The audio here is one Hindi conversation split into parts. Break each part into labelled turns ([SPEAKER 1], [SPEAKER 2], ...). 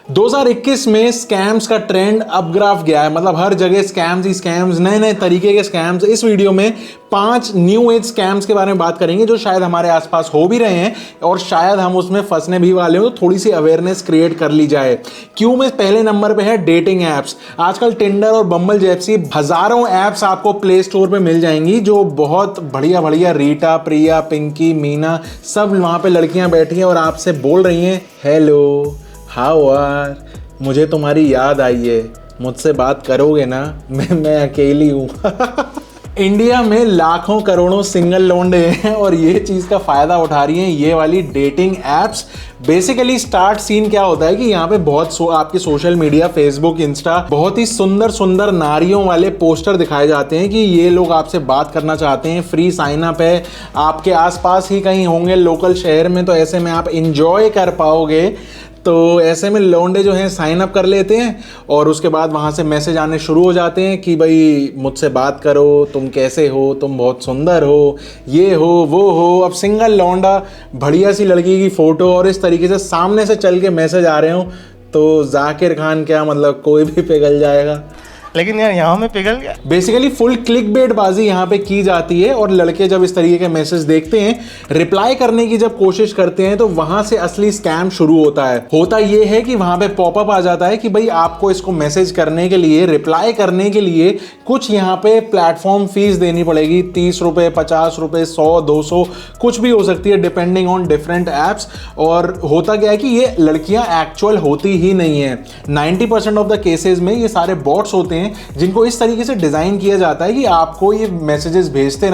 [SPEAKER 1] 2021 में स्कैम्स का ट्रेंड अपग्राफ गया है, मतलब हर जगह स्कैम्स ही स्कैम्स, नए नए तरीके के स्कैम्स। इस वीडियो में 5 न्यू एज स्कैम्स के बारे में बात करेंगे जो शायद हमारे आसपास हो भी रहे हैं और शायद हम उसमें फंसने भी वाले हो, तो थोड़ी सी अवेयरनेस क्रिएट कर ली जाए। क्यों में पहले नंबर पे है डेटिंग एप्स। आजकल टिंडर और बम्बल जैसी हजारों एप्स आपको प्ले स्टोर पे मिल जाएंगी जो बहुत बढ़िया बढ़िया, रीटा, प्रिया, पिंकी, मीना, सब वहां पे लड़कियां बैठी हैं और आपसे बोल रही हैं हेलो, हाउ आर, मुझे तुम्हारी याद आई है, मुझसे बात करोगे ना, मैं अकेली हूँ। इंडिया में लाखों करोड़ों सिंगल लौंडे हैं और ये चीज़ का फ़ायदा उठा रही हैं ये वाली dating apps. Basically start scene क्या होता है कि यहाँ पे बहुत आपके सोशल मीडिया, फेसबुक, इंस्टा, बहुत ही सुंदर सुंदर नारियों वाले पोस्टर दिखाए जाते हैं कि ये लोग आपसे बात करना चाहते हैं, फ्री साइन अप है, आपके आसपास ही कहीं होंगे लोकल शहर में, तो ऐसे में आप इंजॉय कर पाओगे। तो ऐसे में लौंडे जो हैं साइन अप कर लेते हैं और उसके बाद वहाँ से मैसेज आने शुरू हो जाते हैं कि भाई मुझसे बात करो, तुम कैसे हो, तुम बहुत सुंदर हो, ये हो वो हो। अब सिंगल लौंडा बढ़िया सी लड़की की फ़ोटो और इस तरीके से सामने से चल के मैसेज आ रहे हो तो जाकिर खान क्या, मतलब कोई भी पिघल जाएगा।
[SPEAKER 2] लेकिन यार यहाँ में पिघल गया।
[SPEAKER 1] बेसिकली फुल क्लिक बेट बाजी यहाँ पे की जाती है और लड़के जब इस तरीके के मैसेज देखते हैं, रिप्लाई करने की जब कोशिश करते हैं तो वहां से असली स्कैम शुरू होता है। होता ये है कि वहां पे पॉपअप आ जाता है कि भाई आपको इसको मैसेज करने के लिए, रिप्लाई करने के लिए कुछ यहाँ पे प्लेटफॉर्म फीस देनी पड़ेगी, 30 रुपए, 50 रुपए, 100, 200, कुछ भी हो सकती है डिपेंडिंग ऑन डिफरेंट एप्स। और होता क्या है कि ये लड़कियां एक्चुअल होती ही नहीं है। 90% ऑफ द केसेस में ये सारे बॉट्स होते हैं जिनको इस तरीके से डिजाइन किया जाता है कि आपको ये मैसेजेस भेजते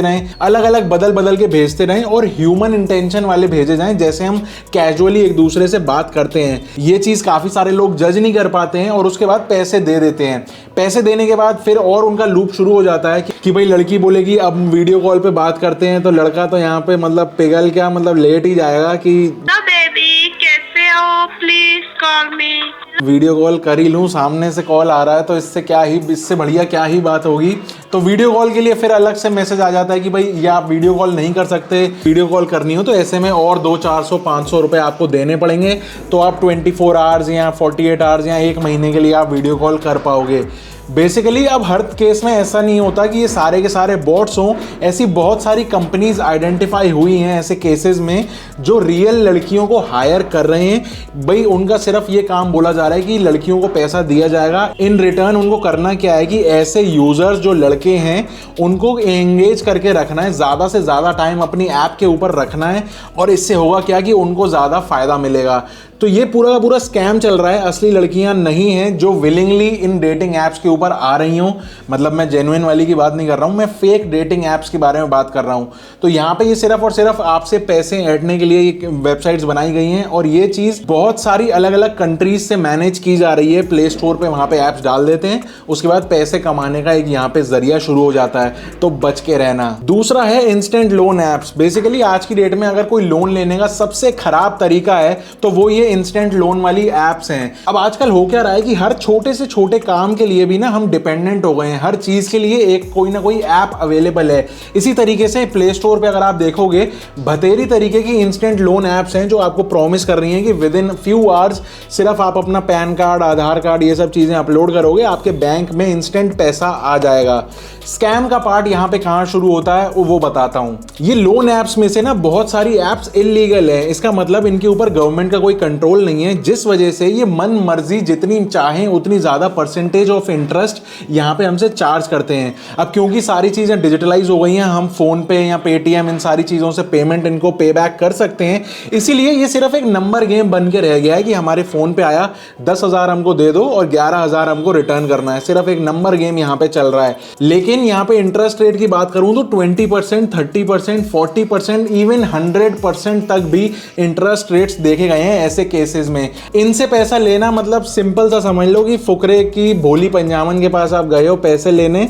[SPEAKER 1] रहें, अलग अलग बदल बदल के भेजते रहें और ह्यूमन इंटेंशन वाले भेजे जाएं, जैसे हम कैजुअली एक दूसरे से बात करते हैं। ये चीज काफी सारे लोग जज नहीं कर पाते हैं और उसके बाद पैसे दे देते हैं। पैसे देने के बाद फिर और उनका लूप शुरू हो जाता है कि भाई लड़की बोलेगी अब वीडियो कॉल पे बात करते हैं, तो लड़का तो यहाँ पे मतलब पिघल क्या, मतलब लेट ही जाएगा कि
[SPEAKER 3] बेबी कैसे हो, please call me.
[SPEAKER 1] Video call कर ही लूँ, सामने से कॉल आ रहा है तो इससे बढ़िया क्या ही बात होगी। तो वीडियो कॉल के लिए फिर अलग से मैसेज आ जाता है कि भाई ये आप वीडियो कॉल नहीं कर सकते, वीडियो कॉल करनी हो तो ऐसे में और 200, 400, 500 रुपए आपको देने पड़ेंगे, तो आप 24 आवर्स या 48 आवर्स या 1 महीने के लिए आप वीडियो कॉल कर पाओगे। बेसिकली अब हर केस में ऐसा नहीं होता कि ये सारे के सारे बॉट्स हों। ऐसी बहुत सारी कंपनीज आइडेंटिफाई हुई हैं ऐसे केसेस में जो रियल लड़कियों को हायर कर रहे हैं। भाई उनका सिर्फ ये काम बोला जा रहा है कि लड़कियों को पैसा दिया जाएगा, इन रिटर्न उनको करना क्या है कि ऐसे यूजर्स जो लड़के हैं उनको एंगेज करके रखना है, ज़्यादा से ज़्यादा टाइम अपनी ऐप के ऊपर रखना है और इससे होगा क्या कि उनको ज़्यादा फायदा मिलेगा। तो ये पूरा का पूरा स्कैम चल रहा है। असली लड़कियां नहीं हैं जो विलिंगली इन डेटिंग एप्स के ऊपर आ रही हूं, मतलब मैं जेन्युइन वाली की बात नहीं कर रहा हूं, मैं फेक डेटिंग एप्स के बारे में बात कर रहा हूं। तो यहाँ पे ये सिर्फ और सिर्फ आपसे पैसे ऐंठने के लिए ये वेबसाइट्स बनाई गई हैं और ये चीज़ बहुत सारी अलग अलग कंट्रीज से मैनेज की जा रही है। प्ले स्टोर पर वहाँ पर ऐप्स डाल देते हैं, उसके बाद पैसे कमाने का एक यहाँ पे जरिया शुरू हो जाता है, तो बच के रहना। दूसरा है इंस्टेंट लोन एप्स। बेसिकली आज की डेट में अगर कोई लोन लेने का सबसे खराब तरीका है तो वो ये इंस्टेंट लोन वाली एप्स हैं। अब आजकल हो क्या रहा है कि हर छोटे से छोटे काम के लिए भी ना हम डिपेंडेंट हो गए हैं, हर चीज के लिए एक कोई ना कोई ऐप अवेलेबल है। इसी तरीके से प्ले स्टोर पे अगर आप देखोगे बतेरी तरीके की इंस्टेंट लोन एप्स हैं जो आपको प्रॉमिस कर रही हैं कि विद इन फ्यू आवर्स सिर्फ आप अपना पैन कार्ड, आधार कार्ड, ये सब चीजें अपलोड करोगे, आपके बैंक में इंस्टेंट पैसा आ जाएगा। स्कैम का पार्ट यहाँ पे कहाँ शुरू होता है वो बताता हूँ। ये लोन एप्स में से ना बहुत सारी एप्स इलीगल है, इसका मतलब इनके ऊपर गवर्नमेंट का कोई कंट्रोल नहीं है, जिस वजह से ये मन मर्जी जितनी चाहें उतनी ज्यादा परसेंटेज ऑफ इंटरेस्ट यहाँ पे हमसे चार्ज करते हैं। अब क्योंकि सारी चीजें डिजिटलाइज हो गई हैं, हम फोन पे या पेटीएम इन सारी चीजों से पेमेंट इनको पे बैक कर सकते हैं, इसीलिए ये सिर्फ एक नंबर गेम बन के रह गया है कि हमारे फोन पे आया 10,000 हमको दे दो और 11,000 हमको रिटर्न करना है। सिर्फ एक नंबर गेम यहाँ पे चल रहा है। लेकिन यहाँ पे इंटरेस्ट रेट की बात करूं तो 20%, 30%, 40%, इवन 100% तक भी इंटरेस्ट रेट्स देखे गए हैं ऐसे केसेस में। इनसे पैसा लेना मतलब सिंपल सा समझ लो कि फुकरे की भोली पंजामन के पास आप गए हो पैसे लेने।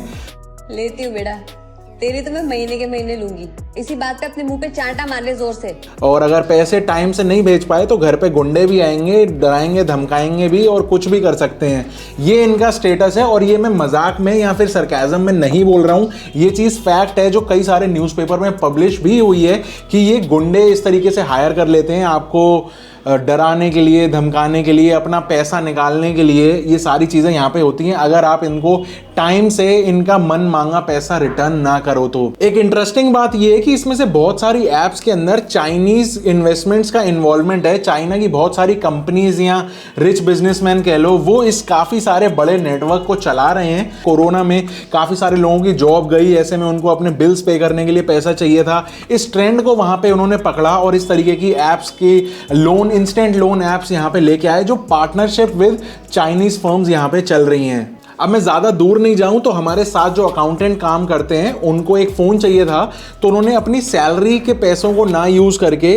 [SPEAKER 4] लेती हूँ बेटा, तेरी तो मैं महीने के महीने लूंगी। इसी बात पे अपने मुंह पे चांटा मार ले जोर से।
[SPEAKER 1] और अगर पैसे टाइम से नहीं भेज पाए तो घर पे गुंडे भी आएंगे, डराएंगे, धमकाएंगे भी और कुछ भी कर सकते हैं। ये इनका स्टेटस है और ये मैं मजाक में या फिर सरकाज़म में नहीं बोल रहा हूँ, ये चीज़ फैक्ट है जो कई सारे न्यूज़पेपर में पब्लिश भी हुई है कि ये गुंडे इस तरीके से हायर कर लेते हैं आपको डराने के लिए, धमकाने के लिए, अपना पैसा निकालने के लिए, ये सारी चीज़ें यहाँ पे होती हैं अगर आप इनको टाइम से इनका मन मांगा पैसा रिटर्न ना करो तो। एक इंटरेस्टिंग बात ये है कि इसमें से बहुत सारी ऐप्स के अंदर चाइनीज इन्वेस्टमेंट्स का इन्वॉल्वमेंट है। चाइना की बहुत सारी कंपनीज या रिच बिजनेसमैन कह लो, वो इस काफ़ी सारे बड़े नेटवर्क को चला रहे हैं। कोरोना में काफ़ी सारे लोगों की जॉब गई, ऐसे में उनको अपने बिल्स पे करने के लिए पैसा चाहिए था। इस ट्रेंड को वहाँ पे उन्होंने पकड़ा और इस तरीके की ऐप्स की लोन, इंस्टेंट लोन ऐप्स यहाँ पे लेके आए जो पार्टनरशिप विद चाइनीज फर्म्स यहाँ पे चल रही हैं। अब मैं ज़्यादा दूर नहीं जाऊं तो हमारे साथ जो अकाउंटेंट काम करते हैं उनको एक फ़ोन चाहिए था, तो उन्होंने अपनी सैलरी के पैसों को ना यूज़ करके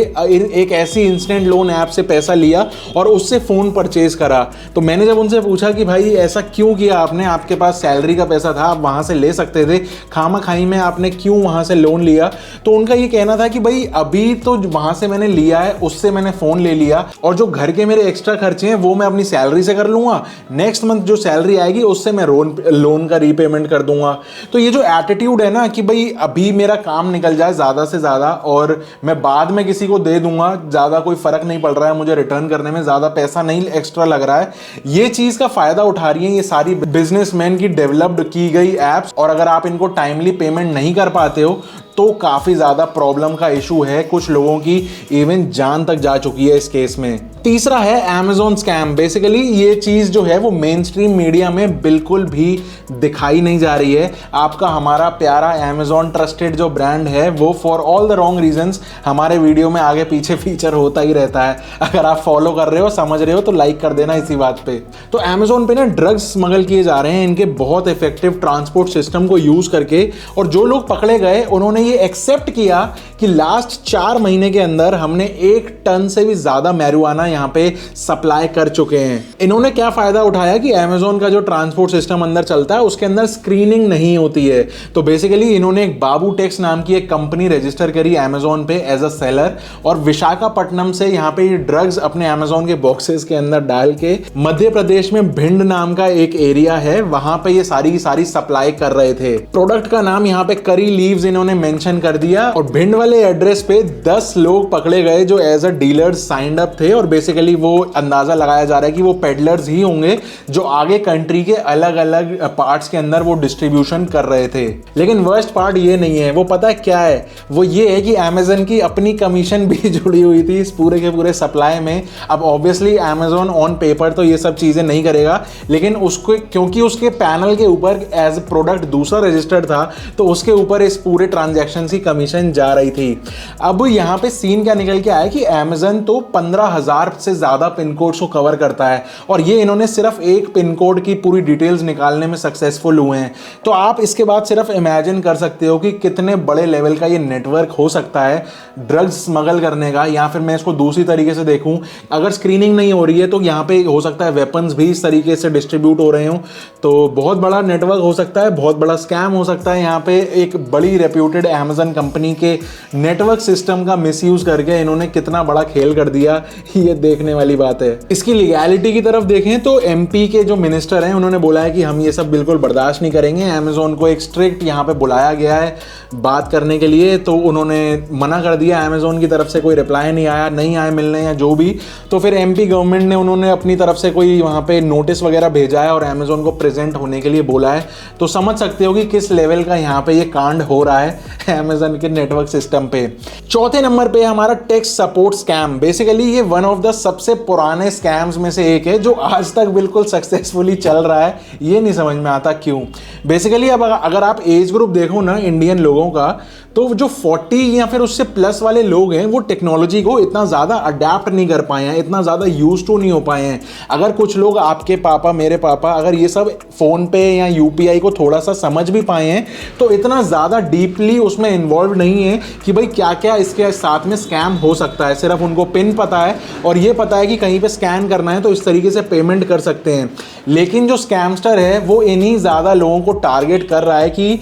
[SPEAKER 1] एक ऐसी इंस्टेंट लोन ऐप से पैसा लिया और उससे फ़ोन परचेज़ करा। तो मैंने जब उनसे पूछा कि भाई ऐसा क्यों किया आपने, आपके पास सैलरी का पैसा था, आप वहाँ से ले सकते थे, खामा-खाई में आपने क्यों वहाँ से लोन लिया। तो उनका ये कहना था कि भाई अभी तो वहाँ से मैंने लिया है, उससे मैंने फ़ोन ले लिया और जो घर के मेरे एक्स्ट्रा खर्चे हैं वो मैं अपनी सैलरी से कर लूँगा, नेक्स्ट मंथ जो सैलरी आएगी उससे मैं लोन का रीपेमेंट कर दूंगा। तो ये जो एटीट्यूड है ना कि भाई अभी मेरा काम निकल जाए ज़्यादा से ज़्यादा और मैं बाद में किसी को दे दूंगा, ज़्यादा कोई फ़र्क नहीं पड़ रहा है, मुझे रिटर्न करने में ज़्यादा पैसा नहीं एक्स्ट्रा लग रहा है, ये चीज़ का फ़ायदा उठा रही हैं ये सारी बिजनेसमैन की डेवलप्ड की गई ऐप्स। और अगर आप इनको टाइमली पेमेंट नहीं कर पाते हो तो काफ़ी ज़्यादा प्रॉब्लम का इशू है, कुछ लोगों की इवन जान तक जा चुकी है इस केस में। तीसरा है Amazon स्कैम। बेसिकली ये चीज़ जो है वो मेन स्ट्रीम मीडिया में बिल्कुल भी दिखाई नहीं जा रही है। आपका हमारा प्यारा Amazon ट्रस्टेड जो ब्रांड है वो for all the wrong reasons हमारे वीडियो में आगे पीछे फीचर होता ही रहता है। अगर आप फॉलो कर रहे हो, समझ रहे हो तो लाइक कर देना इसी बात पे। तो Amazon पे ना ड्रग्स स्मगल किए जा रहे हैं इनके बहुत इफेक्टिव ट्रांसपोर्ट सिस्टम को यूज़ करके, और जो लोग पकड़े गए उन्होंने ये एक्सेप्ट किया कि लास्ट 4 महीने के अंदर हमने 1 टन से भी ज्यादा मैरिजुआना यहाँ पे सप्लाई कर चुके हैं। इन्होंने क्या फायदा उठाया कि Amazon का जो ट्रांसपोर्ट सिस्टम अंदर चलता है उसके अंदर स्क्रीनिंग नहीं होती है। तो बेसिकली इन्होंने एक बाबू टेक्स नाम की एक कंपनी रजिस्टर करी Amazon पे एज अ सेलर, और विशाखापट्टनम से यहाँ पे ये ड्रग्स अपने Amazon के बॉक्सेस के अंदर डाल के मध्य प्रदेश में भिंड नाम का एक एरिया है वहां पे ये सारी की सारी सप्लाई कर रहे थे। प्रोडक्ट का नाम यहाँ पे करी लीव्स इन्होंने मेंशन कर दिया, और भिंड वाले एड्रेस पे 10 लोग पकड़े गए जो as a dealers signed up थे, और बेसिकली वो अंदाजा लगाया जा रहा है कि वो पेडलर्स ही होंगे जो आगे कंट्री के अलग अलग पार्ट्स के अंदर वो डिस्ट्रीब्यूशन कर रहे थे। लेकिन वर्स्ट पार्ट ये नहीं है, वो पता है क्या है, वो ये है कि Amazon की अपनी कमीशन भी जुड़ी हुई थी इस पूरे के पूरे सप्लाई में। अब ऑब्वियसली Amazon ऑन पेपर तो ये सब चीजें नहीं करेगा, लेकिन उसको क्योंकि उसके पैनल के ऊपर एज प्रोडक्ट दूसरा रजिस्टर्ड था तो उसके ऊपर इस पूरे ट्रांजैक्शन की कमीशन जा रही थी। अब यहाँ पे सीन क्या निकल के आया कि Amazon तो 15,000 से ज्यादा पिन कोड्स को कवर करता है, और ये इन्होंने सिर्फ एक पिन कोड की पूरी डिटेल्स निकालने में सक्सेसफुल हुए हैं। तो आप इसके बाद सिर्फ इमेजिन कर सकते हो कि कितने बड़े लेवल का ये नेटवर्क हो सकता है ड्रग्स स्मगल करने का। या फिर मैं इसको दूसरी तरीके से देखूं, अगर स्क्रीनिंग नहीं हो रही है तो यहाँ पे हो सकता है वेपन्स भी इस तरीके से डिस्ट्रीब्यूट हो रहे हो, तो बहुत बड़ा नेटवर्क हो सकता है, बहुत बड़ा स्कैम हो सकता है। यहाँ पे एक बड़ी रेप्यूटेड Amazon कंपनी के नेटवर्क सिस्टम का मिसयूज करके इन्होंने कितना बड़ा खेल कर दिया, ये देखने वाली बात है। इसकी लीगैलिटी की तरफ देखें तो MP के जो मिनिस्टर हैं उन्होंने बोला है कि हम ये सब बिल्कुल बर्दाश्त नहीं करेंगे। Amazon को एक स्ट्रिक्ट यहाँ पे बुलाया गया है बात करने के लिए, तो उन्होंने मना कर दिया। Amazon की तरफ से कोई रिप्लाई नहीं आया, नहीं आए मिलने या जो भी, तो फिर MP गवर्नमेंट ने उन्होंने अपनी तरफ से कोई वहाँ पे नोटिस वगैरह भेजा है और Amazon को प्रेजेंट होने के लिए बोला है। तो समझ सकते हो कि किस लेवल का यहाँ पे ये कांड हो रहा है Amazon के नेटवर्क सिस्टम पे। चौथे नंबर पे हमारा टेक्स्ट सपोर्ट स्कैम। बेसिकली ये वन ऑफ द सबसे पुराने स्कैम्स में से एक है जो आज तक बिल्कुल सक्सेसफुली चल रहा है। ये नहीं समझ में आता क्यों। बेसिकली अब अगर आप एज ग्रुप देखो ना इंडियन लोगों का, तो जो 40 या फिर उससे प्लस वाले लोग हैं वो टेक्नोलॉजी को इतना ज़्यादा अडेप्ट नहीं कर पाए हैं, इतना ज़्यादा यूज टू नहीं हो पाए हैं। अगर कुछ लोग, आपके पापा, मेरे पापा, अगर ये सब फ़ोन पे या UPI को थोड़ा सा समझ भी पाए हैं तो इतना ज़्यादा डीपली उसमें इन्वॉल्व नहीं है कि भाई क्या क्या इसके साथ में स्कैम हो सकता है। सिर्फ उनको पिन पता है और ये पता है कि कहीं पे स्कैन करना है तो इस तरीके से पेमेंट कर सकते हैं। लेकिन जो स्कैमस्टर है वो इन्हीं ज़्यादा लोगों को टारगेट कर रहा है कि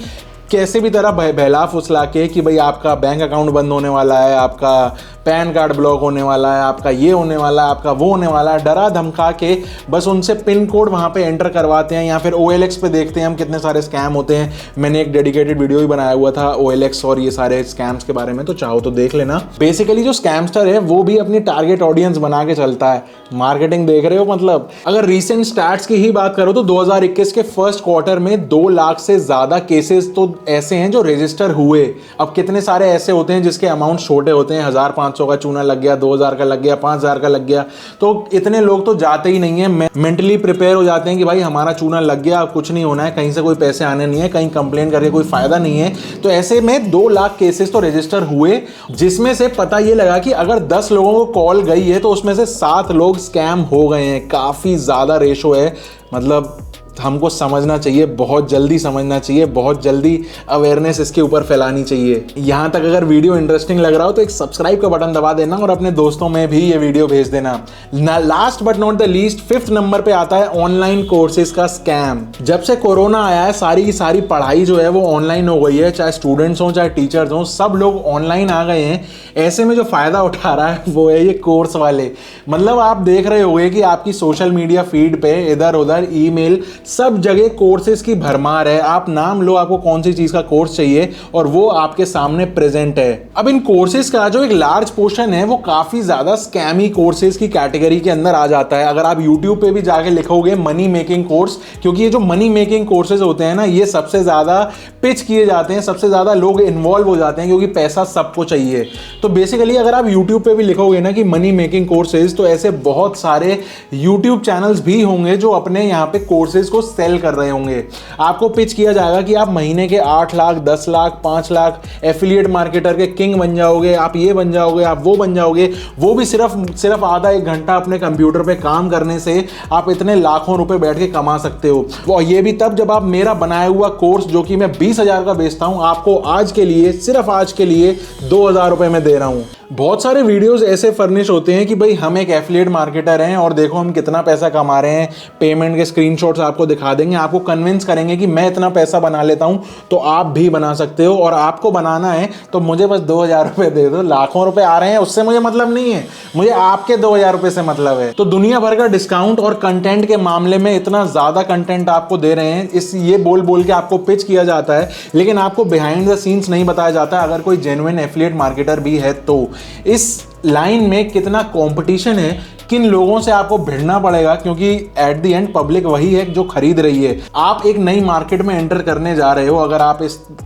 [SPEAKER 1] कैसे भी तरह बहला फुसला के कि भाई आपका बैंक अकाउंट बंद होने वाला है, आपका पैन कार्ड ब्लॉक होने वाला है, आपका ये होने वाला है, आपका वो होने वाला है, डरा धमका के बस उनसे पिन कोड वहाँ पे एंटर करवाते हैं, या फिर OLX पे देखते हैं हम कितने सारे स्कैम होते हैं। मैंने एक डेडिकेटेड वीडियो भी बनाया हुआ था OLX और ये सारे स्कैम्स के बारे में, तो चाहो तो देख लेना। बेसिकली जो स्कैमस्टर है वो भी अपनी टारगेट ऑडियंस बना के चलता है। मार्केटिंग देख रहे हो, मतलब अगर रीसेंट स्टैट्स की ही बात करो तो 2021 के फर्स्ट क्वार्टर में 2 लाख से ज्यादा केसेस तो ऐसे हैं जो रजिस्टर हुए। अब कितने सारे ऐसे होते हैं जिसके अमाउंट छोटे होते हैं, 1500 का चूना लग गया, 2000 का लग गया, 5000 का लग गया, तो इतने लोग तो जाते ही नहीं है, मेंटली प्रिपेयर हो जाते हैं कि भाई हमारा चूना लग गया, अब कुछ नहीं होना है, कहीं से कोई पैसे आने नहीं है, कहीं कंप्लेन करके कोई फायदा नहीं है। तो ऐसे में 2 लाख केसेस तो रजिस्टर हुए, जिसमें से पता ये लगा कि अगर 10 लोगों को कॉल गई है तो उसमें से 7 लोग स्कैम हो गए हैं। काफी ज्यादा रेशो है, मतलब हमको समझना चाहिए, बहुत जल्दी समझना चाहिए, बहुत जल्दी अवेयरनेस इसके ऊपर फैलानी चाहिए। यहाँ तक अगर वीडियो इंटरेस्टिंग लग रहा हो तो एक सब्सक्राइब का बटन दबा देना और अपने दोस्तों में भी ये वीडियो भेज देना। Last but not the least 5th number पे आता है ऑनलाइन कोर्सेज का स्कैम। जब से कोरोना आया है सारी की सारी पढ़ाई जो है वो ऑनलाइन हो गई है, चाहे स्टूडेंट्स हो चाहे टीचर्स हो, सब लोग ऑनलाइन आ गए हैं। ऐसे में जो फायदा उठा रहा है वो है ये कोर्स वाले। मतलब आप देख रहे होंगे कि आपकी सोशल मीडिया फीड पे इधर उधर ईमेल सब जगह कोर्सेज की भरमार है। आप नाम लो आपको कौन सी चीज का कोर्स चाहिए और वो आपके सामने प्रेजेंट है। अब इन कोर्सेज का जो एक लार्ज पोर्शन है वो काफी ज्यादा स्कैमी कोर्सेज की कैटेगरी के अंदर आ जाता है। अगर आप यूट्यूब पे भी जाके लिखोगे मनी मेकिंग कोर्स, क्योंकि ये जो मनी मेकिंग कोर्सेज होते हैं ना ये सबसे ज्यादा पिच किए जाते हैं, सबसे ज्यादा लोग इन्वॉल्व हो जाते हैं क्योंकि पैसा सबको चाहिए। तो बेसिकली अगर आप यूट्यूब पे भी लिखोगे ना कि मनी मेकिंग कोर्सेज, तो ऐसे बहुत सारे यूट्यूब चैनल्स भी होंगे जो अपने यहाँ पे कोर्सेज को सेल कर रहे होंगे। आपको पिच किया जाएगा कि आप महीने के 8 लाख 10 लाख 5 लाख एफिलिएट मार्केटर के किंग बन जाओगे, आप ये बन जाओगे, आप वो बन जाओगे। वो भी सिर्फ आधा 1 घंटा अपने कंप्यूटर पे काम करने से आप इतने लाखों रुपए बैठ के कमा सकते हो। वो ये भी तब जब आप मेरा बनाया हुआ कोर्स जो कि मैं 20,000 का बेचता हूं, आपको आज के लिए, सिर्फ आज के लिए 2,000 रुपए में दे रहा हूं। बहुत सारे वीडियोस ऐसे फर्निश होते हैं कि भाई हम एक एफिलिएट मार्केटर हैं और देखो हम कितना पैसा कमा रहे हैं, पेमेंट के स्क्रीनशॉट्स आपको दिखा देंगे, आपको कन्विंस करेंगे कि मैं इतना पैसा बना लेता हूं तो आप भी बना सकते हो, और आपको बनाना है तो मुझे बस 2,000 रुपए दे दो। लाखों रुपए आ रहे हैं उससे मुझे मतलब नहीं है, मुझे आपके 2,000 रुपए से मतलब है। तो दुनिया भर का डिस्काउंट और कंटेंट के मामले में इतना ज्यादा कंटेंट आपको दे रहे हैं, ये बोल के आपको पिच किया जाता है, लेकिन आपको बिहाइंड द सीन्स नहीं बताया जाता अगर कोई जेन्युइन एफिलिएट मार्केटर भी है तो। इस लाइन में कितना कंपटीशन है, किन लोगों से आपको भिड़ना पड़ेगा, क्योंकि एट द एंड पब्लिक वही है जो खरीद रही है। आप एक नई मार्केट में एंटर करने जा रहे हो, अगर आप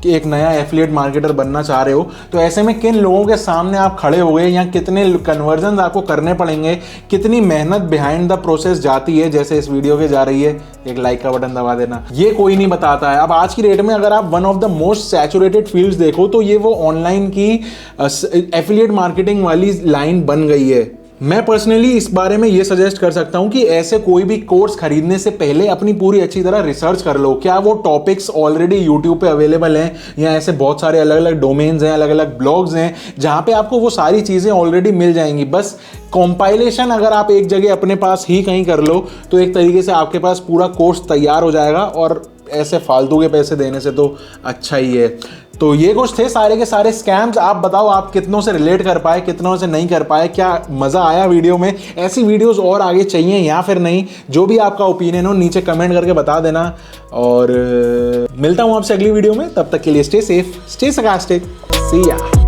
[SPEAKER 1] एक नया एफिलिएट मार्केटर बनना चाह रहे हो तो ऐसे में किन लोगों के सामने आप खड़े हो गए, या कितने कन्वर्जन आपको करने पड़ेंगे, कितनी मेहनत बिहाइंड द प्रोसेस जाती है, जैसे इस वीडियो के जा रही है। एक लाइक का बटन दबा देना, ये कोई नहीं बताता है। अब आज की डेट में अगर आप one of the most saturated fields देखो तो ये वो ऑनलाइन की एफिलिएट मार्केटिंग वाली लाइन बन गई है। मैं पर्सनली इस बारे में ये सजेस्ट कर सकता हूं कि ऐसे कोई भी कोर्स खरीदने से पहले अपनी पूरी अच्छी तरह रिसर्च कर लो। क्या वो टॉपिक्स ऑलरेडी यूट्यूब पे अवेलेबल हैं, या ऐसे बहुत सारे अलग अलग डोमेन्स हैं, अलग अलग ब्लॉग्स हैं जहां पे आपको वो सारी चीज़ें ऑलरेडी मिल जाएंगी। बस कंपाइलेशन अगर आप एक जगह अपने पास ही कहीं कर लो तो एक तरीके से आपके पास पूरा कोर्स तैयार हो जाएगा, और ऐसे फालतू के पैसे देने से तो अच्छा ही है। तो ये कुछ थे सारे के सारे स्कैम्स। आप बताओ आप कितनों से रिलेट कर पाए, कितनों से नहीं कर पाए, क्या मज़ा आया वीडियो में? ऐसी वीडियोस और आगे चाहिए या फिर नहीं? जो भी आपका ओपिनियन हो नीचे कमेंट करके बता देना, और मिलता हूँ आपसे अगली वीडियो में। तब तक के लिए स्टे सेफ, स्टे sarcastic, सी या।